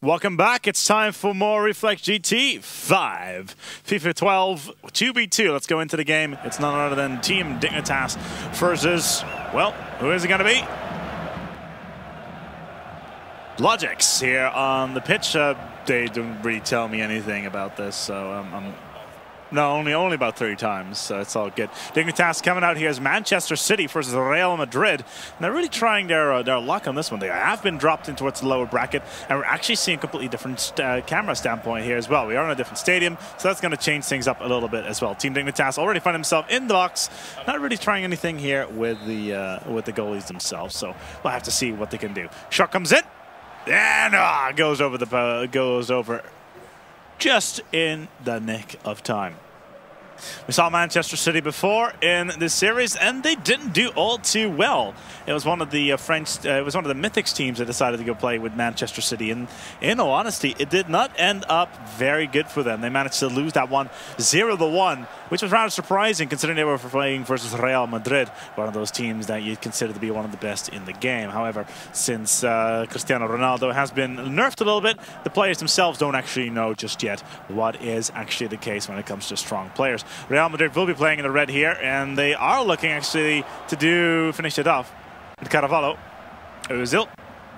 Welcome back. It's time for more Reflex GT 5. FIFA 12 2v2. Let's go into the game. It's none other than Team Dignitas versus, well, who is it going to be? logiX here on the pitch. They don't really tell me anything about this, so no, only about 30 times, so it's all good. Dignitas coming out here as Manchester City versus Real Madrid. And they're really trying their luck on this one. They have been dropped in towards the lower bracket, and we're actually seeing a completely different camera standpoint here as well. We are in a different stadium, so that's going to change things up a little bit as well. Team Dignitas already find himself in the box, not really trying anything here with the goalies themselves. So we'll have to see what they can do. Shot comes in, and goes over just in the nick of time. We saw Manchester City before in this series, and they didn't do all too well. It was one of the Mythics teams that decided to go play with Manchester City, and in all honesty, it did not end up very good for them. They managed to lose that one 0-1, which was rather surprising considering they were playing versus Real Madrid, one of those teams that you'd consider to be one of the best in the game. However, since Cristiano Ronaldo has been nerfed a little bit, the players themselves don't actually know just yet what is actually the case when it comes to strong players. Real Madrid will be playing in the red here, and they are looking actually to finish it off. Carvalho, Ozil,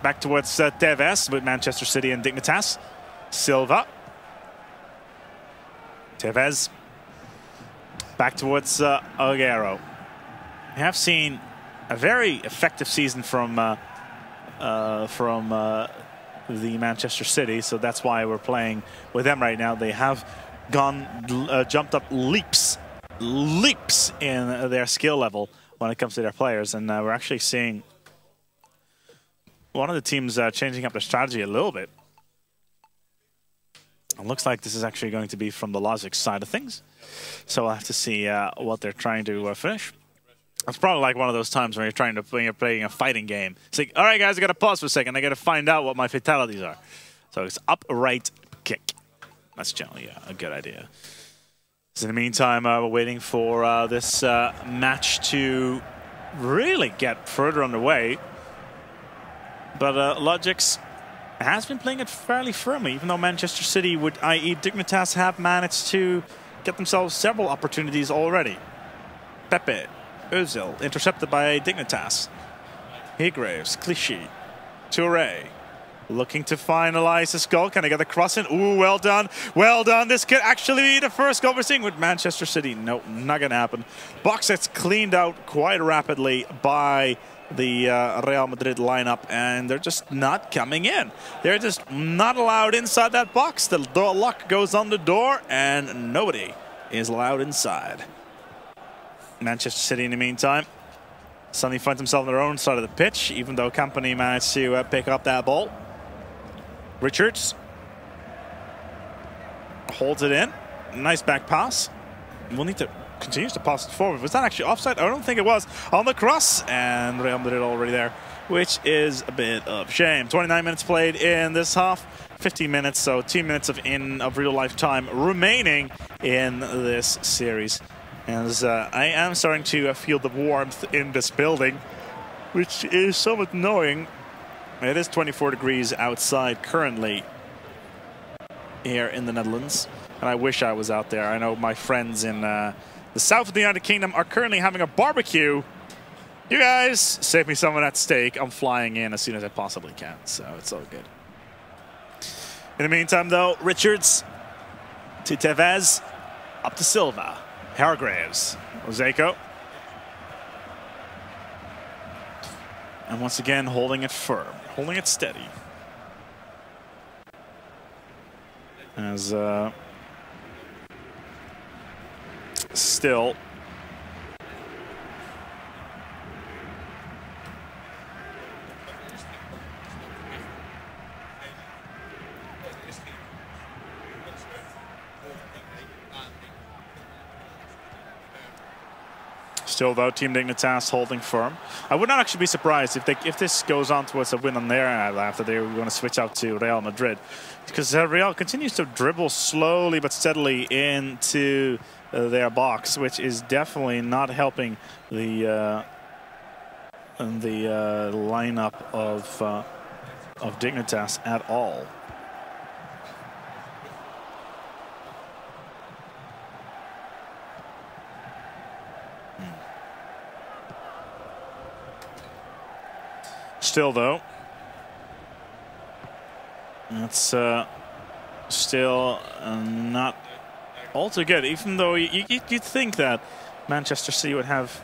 back towards Tevez with Manchester City and Dignitas. Silva, Tevez, back towards Aguero. We have seen a very effective season from the Manchester City, so that's why we're playing with them right now. They have jumped up leaps in their skill level when it comes to their players, and we're actually seeing one of the teams changing up their strategy a little bit. It looks like this is actually going to be from the logiX side of things, so we'll have to see what they're trying to finish. It's probably like one of those times when you're playing a fighting game. It's like, all right, guys, I got to pause for a second. I got to find out what my fatalities are. So it's upright kick. That's generally a good idea. So in the meantime, we're waiting for this match to really get further underway. But logiX has been playing it fairly firmly, even though Manchester City, i.e. Dignitas, have managed to get themselves several opportunities already. Pepe, Ozil, intercepted by Dignitas. Higgraves, Clichy, Touré. Looking to finalize this goal. Can I get the cross in? Ooh, well done. Well done. This could actually be the first goal we're seeing with Manchester City. Nope, not going to happen. Box gets cleaned out quite rapidly by the Real Madrid lineup, and they're just not coming in. They're just not allowed inside that box. The door lock goes on the door, and nobody is allowed inside. Manchester City, in the meantime, suddenly finds themselves on their own side of the pitch, even though Company managed to pick up that ball. Richards holds it in. Nice back pass. We'll need to continue to pass it forward. Was that actually offside? I don't think it was. On the cross, and Real Madrid already there, which is a bit of shame. 29 minutes played in this half. 15 minutes, so 2 minutes of real-life time remaining in this series. As I am starting to feel the warmth in this building, which is somewhat annoying. It is 24 degrees outside currently here in the Netherlands, and I wish I was out there. I know my friends in the south of the United Kingdom are currently having a barbecue. You guys, save me some of that steak. I'm flying in as soon as I possibly can, so it's all good. In the meantime, though, Richards to Tevez, up to Silva, Hargraves, Ozeko. And once again, holding it firm, holding it steady. As still though, Team Dignitas holding firm. I would not actually be surprised if this goes on towards a win on their end after they're going to switch out to Real Madrid, because Real continues to dribble slowly but steadily into their box, which is definitely not helping the lineup of Dignitas at all. Still, though, it's still not all too good, even though you'd think that Manchester City would have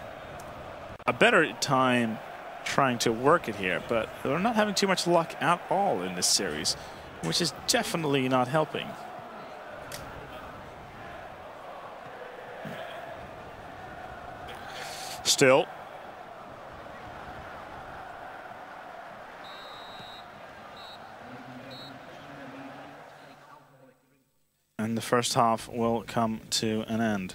a better time trying to work it here, but they're not having too much luck at all in this series, which is definitely not helping. Still. And the first half will come to an end.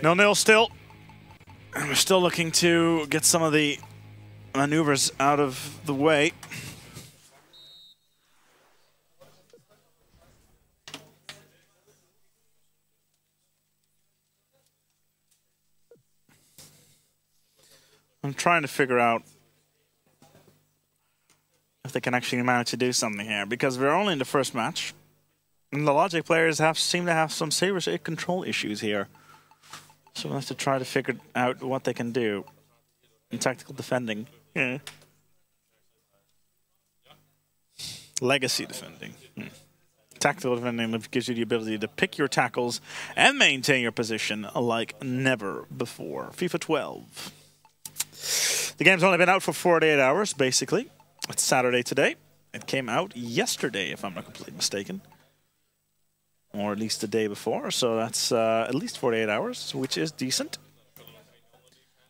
Nil-nil still. And we're still looking to get some of the maneuvers out of the way. I'm trying to figure out if they can actually manage to do something here, because we're only in the first match, and the logiX players seem to have some serious control issues here. So we'll have to try to figure out what they can do in tactical defending. Yeah. Legacy defending. Tactical defending gives you the ability to pick your tackles and maintain your position like never before. FIFA 12. The game's only been out for 48 hours, basically. It's Saturday today. It came out yesterday, if I'm not completely mistaken. Or at least the day before, so that's at least 48 hours, which is decent.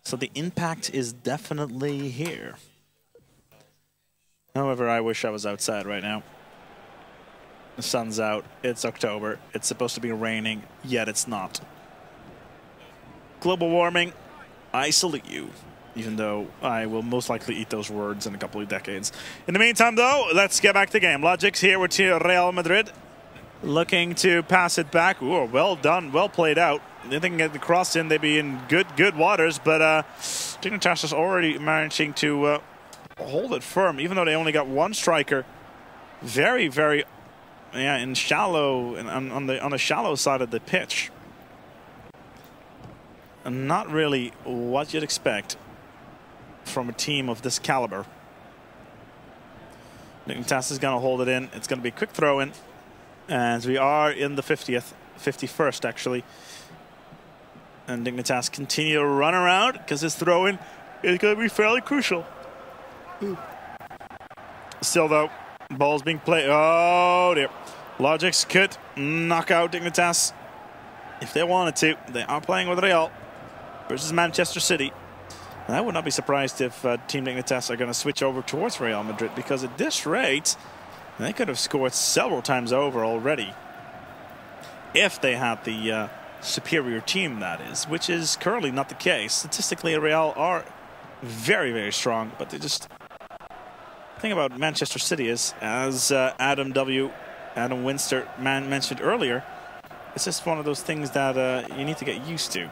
So the impact is definitely here. However, I wish I was outside right now. The sun's out, it's October, it's supposed to be raining, yet it's not. Global warming, I salute you. Even though I will most likely eat those words in a couple of decades. In the meantime, though, let's get back to the game. logiX here with Real Madrid. Looking to pass it back. Ooh, well done, well played out. If they can get the cross in, they'd be in good waters. But Dignitas is already managing to hold it firm, even though they only got one striker. Very, yeah, in shallow, on the shallow side of the pitch. And not really what you'd expect from a team of this caliber. Dignitas is going to hold it in. It's going to be a quick throw in. And we are in the 51st actually. And Dignitas continue to run around because his throw in is going to be fairly crucial. Still though, ball's being played. Oh dear. logiX could knock out Dignitas if they wanted to. They are playing with Real versus Manchester City. And I would not be surprised if Team Dignitas are going to switch over towards Real Madrid, because at this rate, they could have scored several times over already if they had the superior team, that is, which is currently not the case. Statistically, Real are very strong, but they just... The thing about Manchester City is, as Adam Winster mentioned earlier, it's just one of those things that you need to get used to.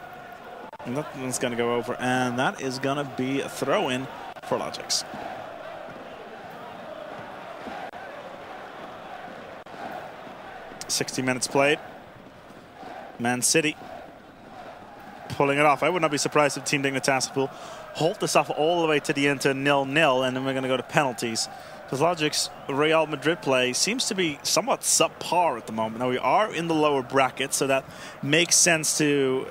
And that one's going to go over, and that is going to be a throw-in for logiX. "60 minutes played. Man City pulling it off. I would not be surprised if Team Dignitas will hold this off all the way to the end to 0-0, and then we're going to go to penalties. Because logiX Real Madrid play seems to be somewhat subpar at the moment. Now, we are in the lower bracket, so that makes sense to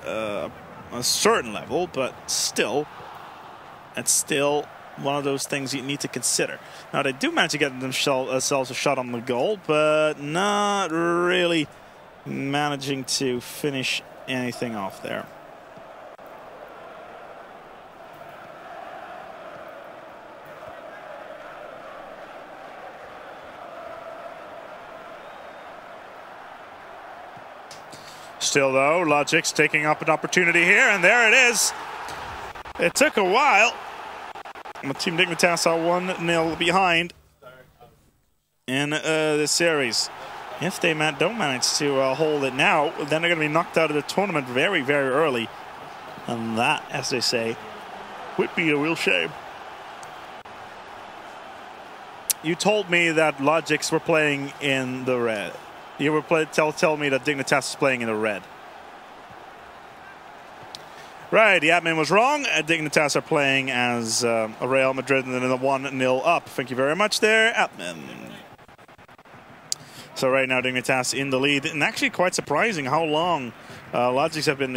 a certain level, but still, it's still one of those things you need to consider. Now, they do manage to get themselves a shot on the goal, but not really managing to finish anything off there. Still, though, logiX taking up an opportunity here, and there it is. It took a while. But Team Dignitas are 1-0 behind in this series. If they don't manage to hold it now, then they're going to be knocked out of the tournament very early. And that, as they say, would be a real shame. you told me that logiX were playing in the red. You were tell me that Dignitas is playing in the red. Right, the admin was wrong. Dignitas are playing as Real Madrid and then a 1-0 up. Thank you very much there, admin. So right now Dignitas in the lead, and actually quite surprising how long logiX have been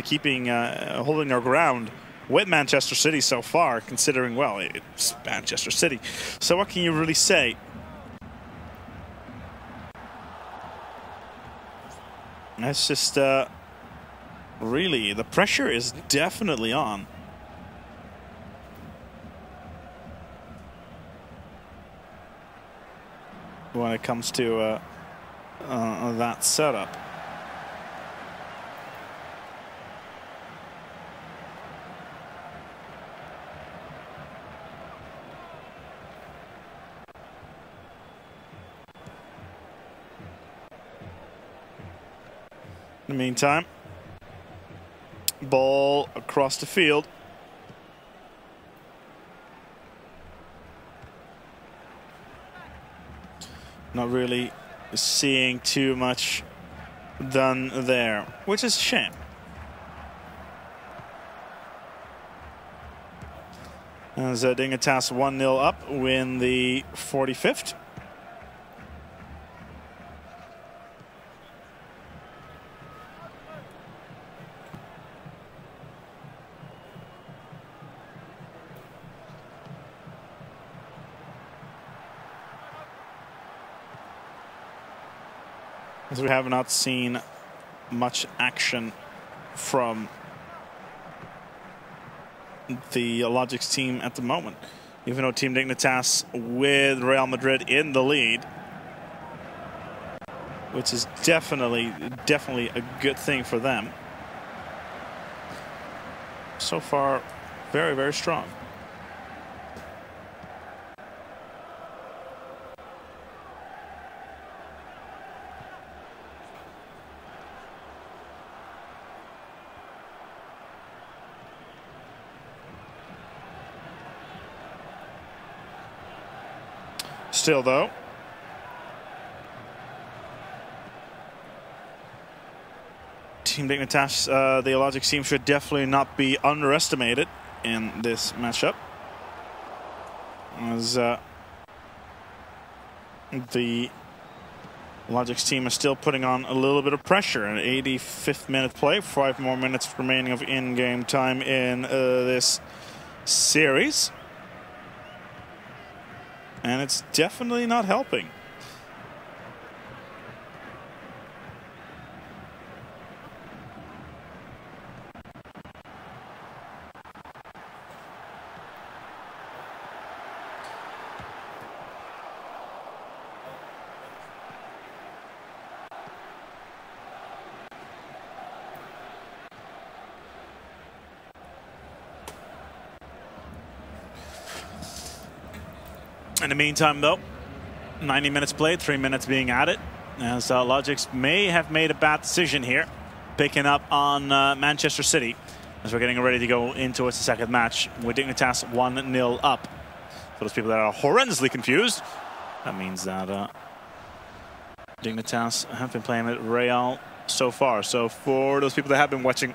holding their ground with Manchester City so far, considering, well, it's Manchester City. So what can you really say? That's just really, the pressure is definitely on. When it comes to that setup. In the meantime, ball across the field. Not really seeing too much done there, which is a shame. As Dignitas 1-0 up, win the 45th. As we have not seen much action from the logiX team at the moment, even though Team Dignitas with Real Madrid in the lead, which is definitely a good thing for them. So far, very, very strong. Still, though, Team Dignitas, the logiX team should definitely not be underestimated in this matchup. As the logiX team is still putting on a little bit of pressure. An 85th minute play, 5 more minutes remaining of in-game time in this series. And it's definitely not helping. In the meantime, though, 90 minutes played, 3 minutes being added, as logiX may have made a bad decision here, picking up on Manchester City, as we're getting ready to go into the second match with Dignitas 1-0 up. For those people that are horrendously confused, that means that Dignitas have been playing with Real so far. So for those people that have been watching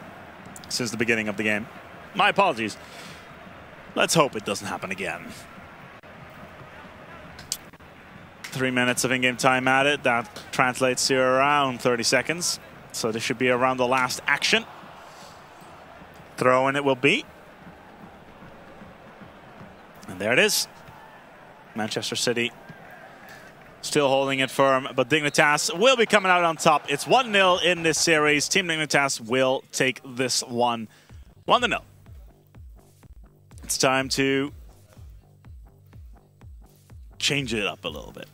since the beginning of the game, my apologies. Let's hope it doesn't happen again. 3 minutes of in-game time added. That translates to around 30 seconds. So this should be around the last action. Throw in it will be. And there it is. Manchester City still holding it firm, but Dignitas will be coming out on top. It's 1-0 in this series. Team Dignitas will take this one 1-0. It's time to change it up a little bit.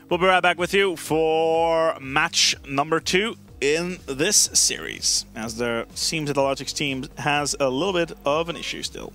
We'll be right back with you for match number 2 in this series, as there seems that the logiX team has a little bit of an issue still.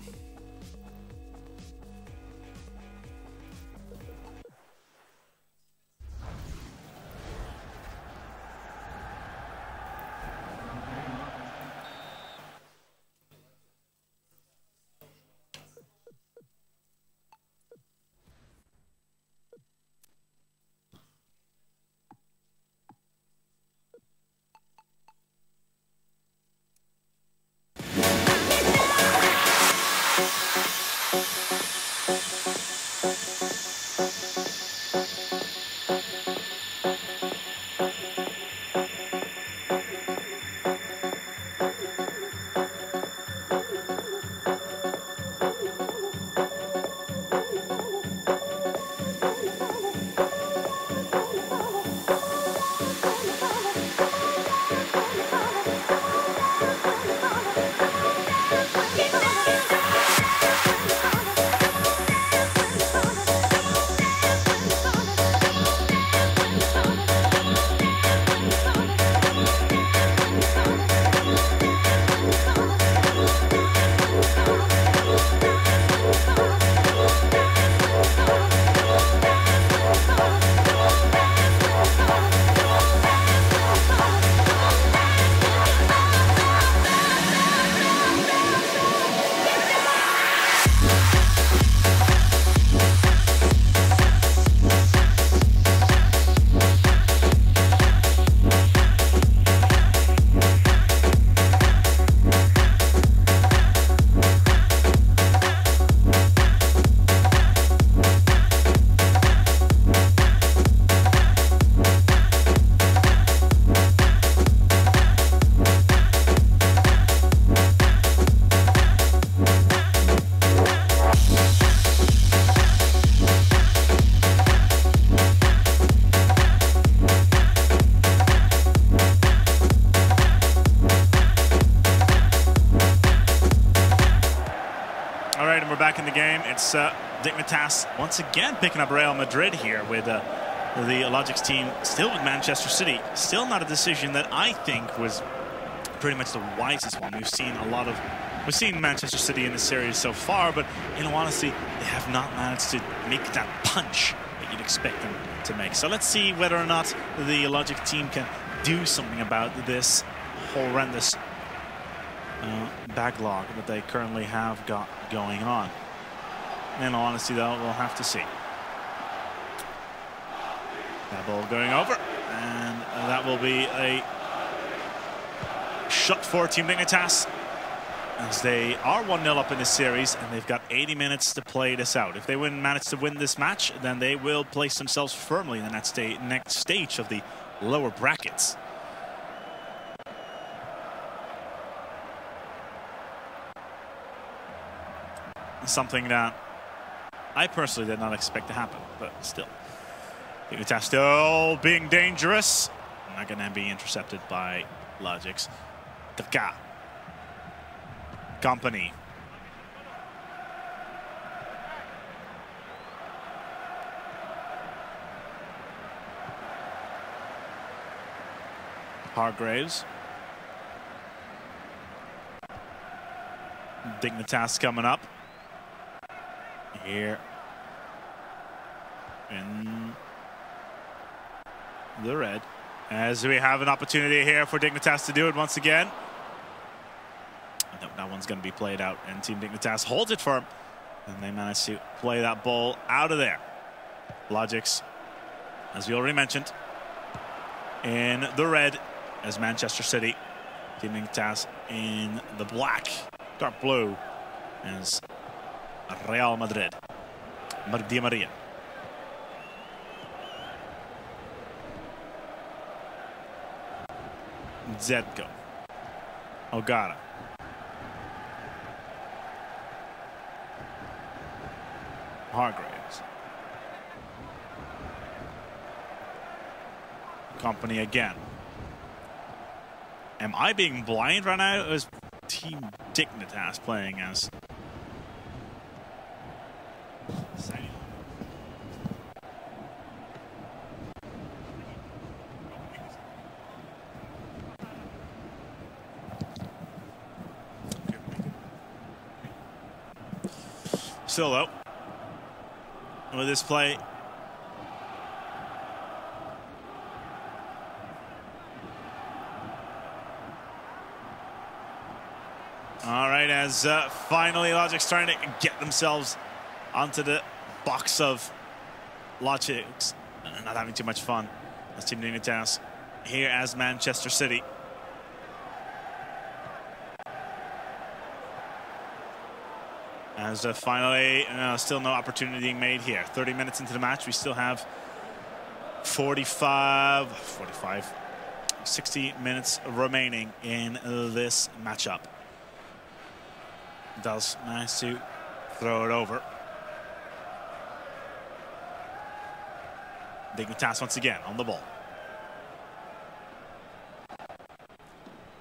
we're back in the game. It's Dignitas once again picking up Real Madrid here with the logiX team still with Manchester City. Still not a decision that I think was pretty much the wisest one. We've seen Manchester City in the series so far, but in all honesty, they have not managed to make that punch that you'd expect them to make. So let's see whether or not the logiX team can do something about this horrendous backlog that they currently have got going on. In all honesty, though, we'll have to see. That ball going over, and that will be a shot for Team Dignitas, as they are 1-0 up in this series, and they've got 80 minutes to play this out. If they manage to win this match, then they will place themselves firmly in the next stage of the lower brackets. Something that I personally did not expect to happen, but still. Dignitas still being dangerous. Not going to be intercepted by logiX. Taka. Company. Hargraves. Dignitas coming up. Here in the red, as we have an opportunity here for Dignitas to do it once again. That one's going to be played out, and Team Dignitas holds it firm, and they manage to play that ball out of there. logiX, as we already mentioned, in the red as Manchester City. Team Dignitas in the black, dark blue, as Real Madrid. Di Maria. Zedko. Ogara. Hargraves. Company again. Am I being blind right now? Or is Team Dignitas playing as? Still though, with this play, all right, as finally logiX trying to get themselves onto the box of logiX, not having too much fun. As Team Dignitas here as Manchester City. As finally, still no opportunity being made here. 30 minutes into the match, we still have 60 minutes remaining in this matchup. Does manage to throw it over. Dignitas once again on the ball.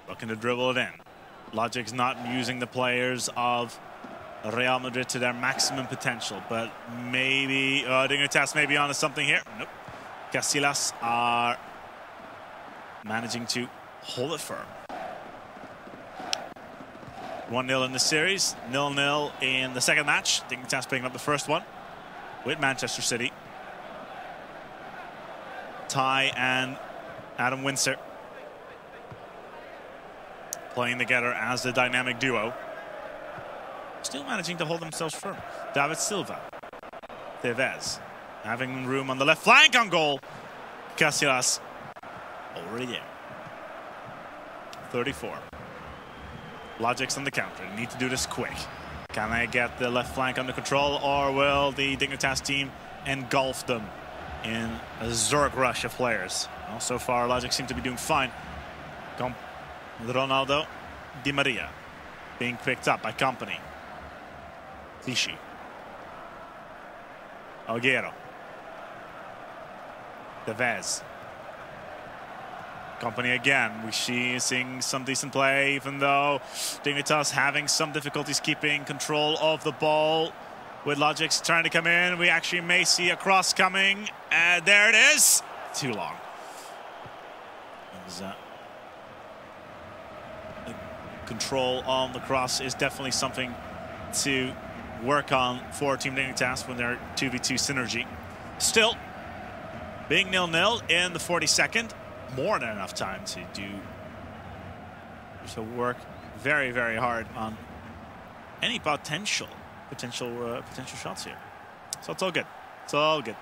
Looking to dribble it in. logiX not using the players of Real Madrid to their maximum potential, but maybe Dignitas may be onto something here. Nope. Casillas are managing to hold it firm. 1-0 in the series, 0-0 in the second match. Dignitas picking up the first one with Manchester City. Ty and Adam Windsor playing together as the dynamic duo. Still managing to hold themselves firm. David Silva. Tevez. Having room on the left flank on goal. Casillas already there. 34. logiX on the counter. They need to do this quick. Can they get the left flank under control, or will the Dignitas team engulf them in a Zurich rush of players? Well, so far, logiX seem to be doing fine. Ronaldo Di Maria being picked up by Company. Clichy. Aguero. Tevez. Company again. We seeing some decent play, even though Dignitas having some difficulties keeping control of the ball. With logiX trying to come in, we actually may see a cross coming. And there it is. Too long. Control on the cross is definitely something to work on for Team Dignitas when they're 2v2 synergy. Still, being 0-0 in the 42nd, more than enough time to work very, very hard on any potential shots here. So it's all good. It's all good.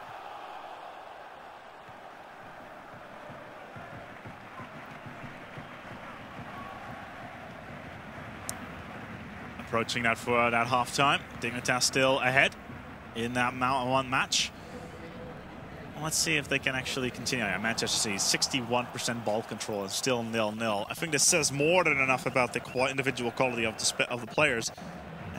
Approaching that for that halftime. Dignitas still ahead in that one match. Let's see if they can actually continue. Yeah, Manchester City, 61% ball control and still 0-0. I think this says more than enough about the individual quality of the players,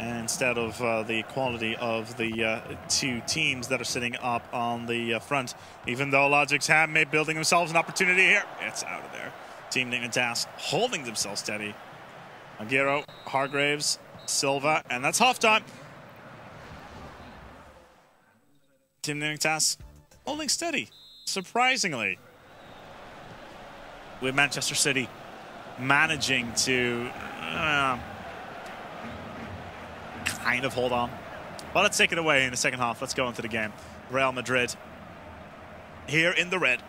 instead of the quality of the two teams that are sitting up on the front. Even though logiX have made building themselves an opportunity here, it's out of there. Team Dignitas holding themselves steady. Aguero, Hargraves, Silva, and that's halftime. Team Dignitas holding steady, surprisingly. With Manchester City managing to kind of hold on. Well, let's take it away in the second half. Let's go into the game. Real Madrid here in the red.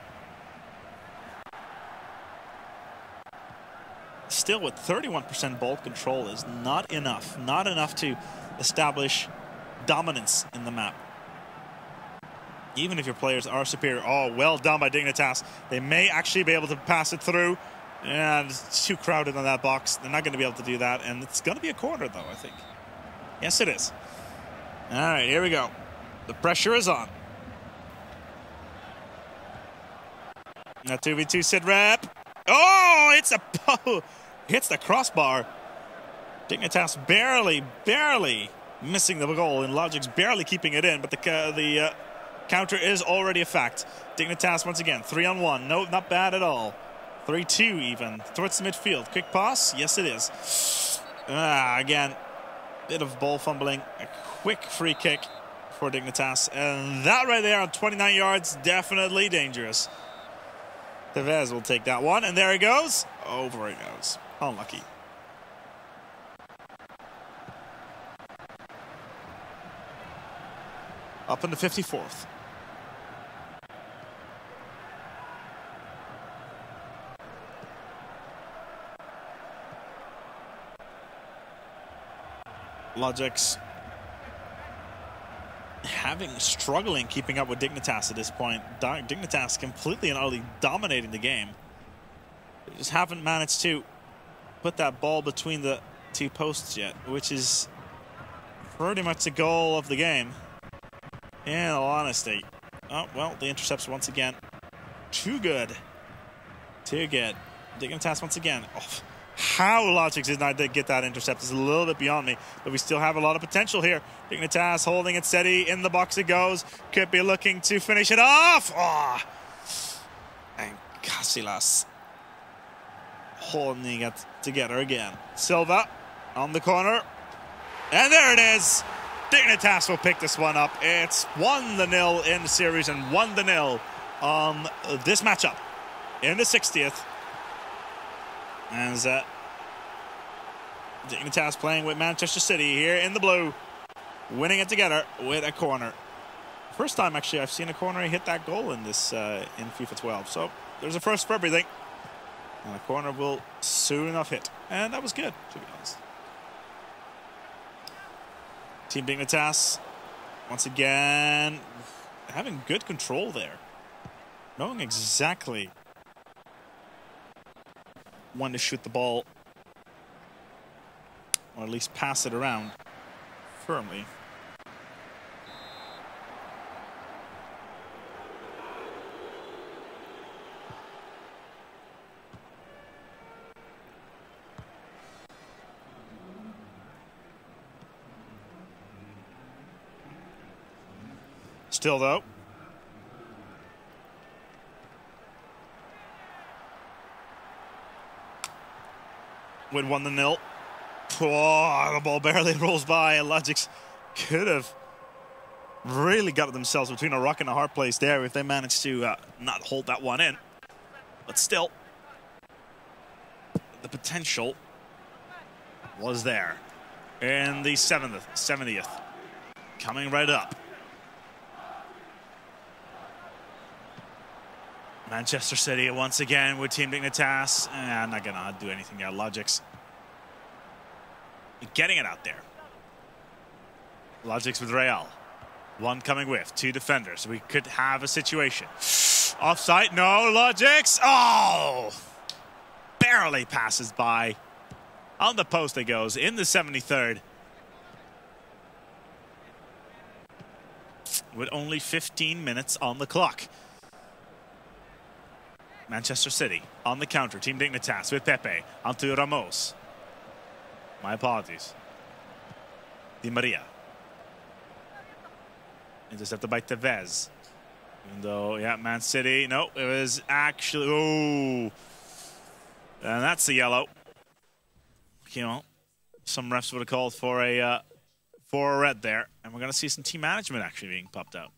Still with 31% ball control is not enough. Not enough to establish dominance in the map. Even if your players are superior. Oh, well done by Dignitas. They may actually be able to pass it through. And it's too crowded on that box. They're not going to be able to do that. And it's going to be a corner, though, I think. Yes, it is. All right, here we go. The pressure is on. That 2v2 sit rep. Oh, it's hits the crossbar. Dignitas barely missing the goal, and logiX barely keeping it in, but the counter is already a fact. Dignitas once again, 3-on-1. No, not bad at all. 3-2 even. Towards the midfield. Quick pass. Yes, it is. Again, bit of ball fumbling. A quick free kick for Dignitas. And that right there on 29 yards, definitely dangerous. Tevez will take that one, and there he goes. Over he goes. Unlucky. Up in the 54th. logiX struggling keeping up with Dignitas at this point. Dignitas completely and utterly dominating the game. They just haven't managed to put that ball between the two posts yet, which is pretty much the goal of the game, in all honesty. Oh, well, the intercepts once again. Too good. Too good. Dignitas once again. Oh, how logiX did not get that intercept is a little bit beyond me, but we still have a lot of potential here. Dignitas holding it steady. In the box it goes. Could be looking to finish it off. Oh. And Casillas holding it together again. Silva on the corner. And there it is. Dignitas will pick this one up. It's 1-0 in the series and 1-0 on this matchup in the 60th. As Dignitas playing with Manchester City here in the blue, winning it together with a corner. First time actually I've seen a corner hit that goal in this in FIFA 12. So there's a first for everything. And a corner will soon enough hit. And that was good, to be honest. Team Dignitas, once again, having good control there. Knowing exactly when to shoot the ball, or at least pass it around firmly. Still, though, with 1-0. Oh, the ball barely rolls by. logiX could have really got themselves between a rock and a hard place there if they managed to not hold that one in. But still, the potential was there. In the 70th, coming right up. Manchester City once again with Team Dignitas. I'm not going to do anything there. logiX getting it out there. logiX with Real. One coming with, two defenders. We could have a situation. Offside, no, logiX. Oh! Barely passes by. On the post it goes in the 73rd. With only 15 minutes on the clock. Manchester City on the counter. Team Dignitas with Pepe. Onto Ramos. My apologies. Di Maria. Intercepted by Tevez. Even though, yeah, Man City. No, it was actually... Oh! And that's the yellow. You know, some refs would have called for a red there. And we're going to see some team management actually being popped out.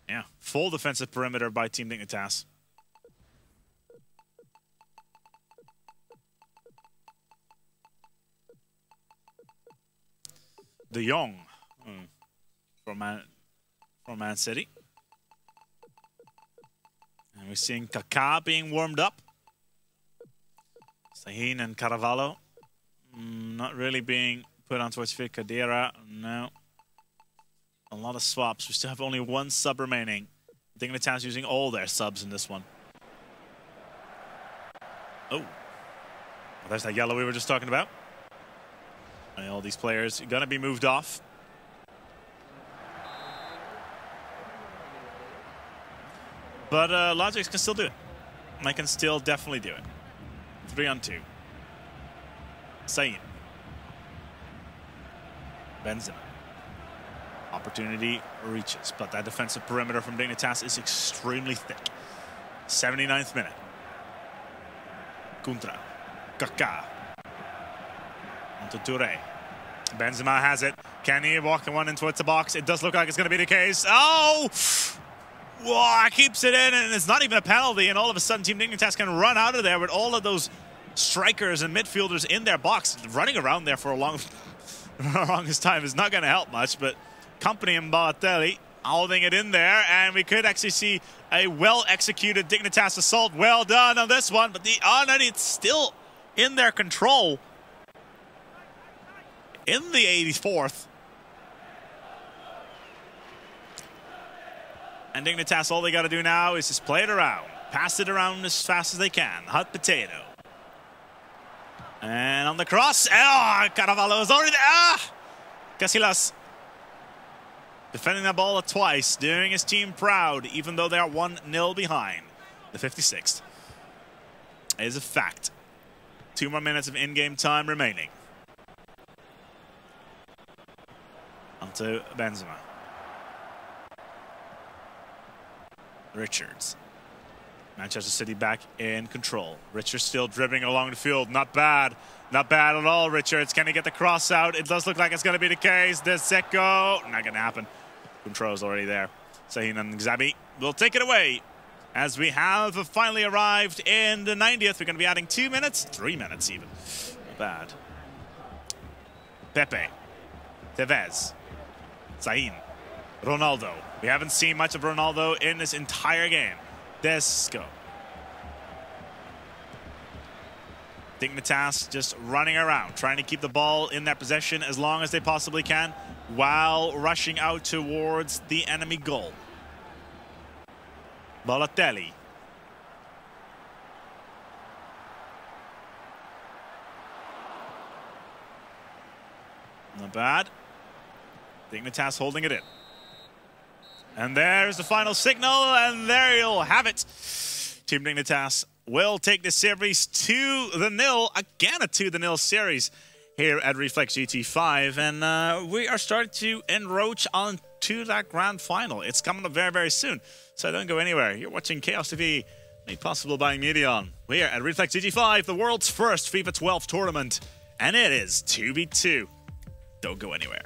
Yeah, full defensive perimeter by Team Dignitas. De Jong from Man City. And we're seeing Kaká being warmed up. Sahin and Carvalho not really being put onto his feet. Kadira, no. A lot of swaps. We still have only one sub remaining. Dignitas using all their subs in this one. Oh. Well, there's that yellow we were just talking about. And all these players are going to be moved off. But logiX can still do it. I can still definitely do it. 3-on-2. Sain. Benzema. Opportunity reaches, but that defensive perimeter from Dignitas is extremely thick. 79th minute. Contra. Kaká. Onto Touré. Benzema has it. Can he walk one in towards the box? It does look like it's going to be the case. Oh! Whoa, keeps it in, and it's not even a penalty, and all of a sudden Team Dignitas can run out of there with all of those strikers and midfielders in their box. Running around there for a longest time is not going to help much, but Company and Balotelli holding it in there, and we could actually see a well-executed Dignitas assault. Well done on this one, but it's still in their control. In the 84th. And Dignitas, all they got to do now is just play it around. Pass it around as fast as they can. Hot potato. And on the cross. Oh, Carvalho is already there. Ah! Casillas. Defending that ball twice. Doing his team proud, even though they are 1-0 behind. The 56th. Is a fact. 2 more minutes of in-game time remaining. Onto Benzema. Richards. Manchester City back in control. Richards still dribbling along the field. Not bad. Not bad at all, Richards. Can he get the cross out? It does look like it's going to be the case. The Zeko. Not going to happen. Control's already there. Sahin and Xabi will take it away. As we have finally arrived in the 90th. We're going to be adding 2 minutes. 3 minutes even. Not bad. Pepe. Tevez. Sahin. Ronaldo. We haven't seen much of Ronaldo in this entire game. Desco. Dignitas just running around, trying to keep the ball in their possession as long as they possibly can while rushing out towards the enemy goal. Balotelli. Not bad. Dignitas holding it in. And there's the final signal, and there you'll have it. Team Dignitas will take the series 2-0, again a 2-0 series here at Reflex GT 5. And we are starting to encroach onto that grand final. It's coming up very, very soon. So don't go anywhere. You're watching Chaos TV Made possible by Medion. We're at Reflex GT5, the world's first FIFA 12 tournament, and it is 2v2. Don't go anywhere.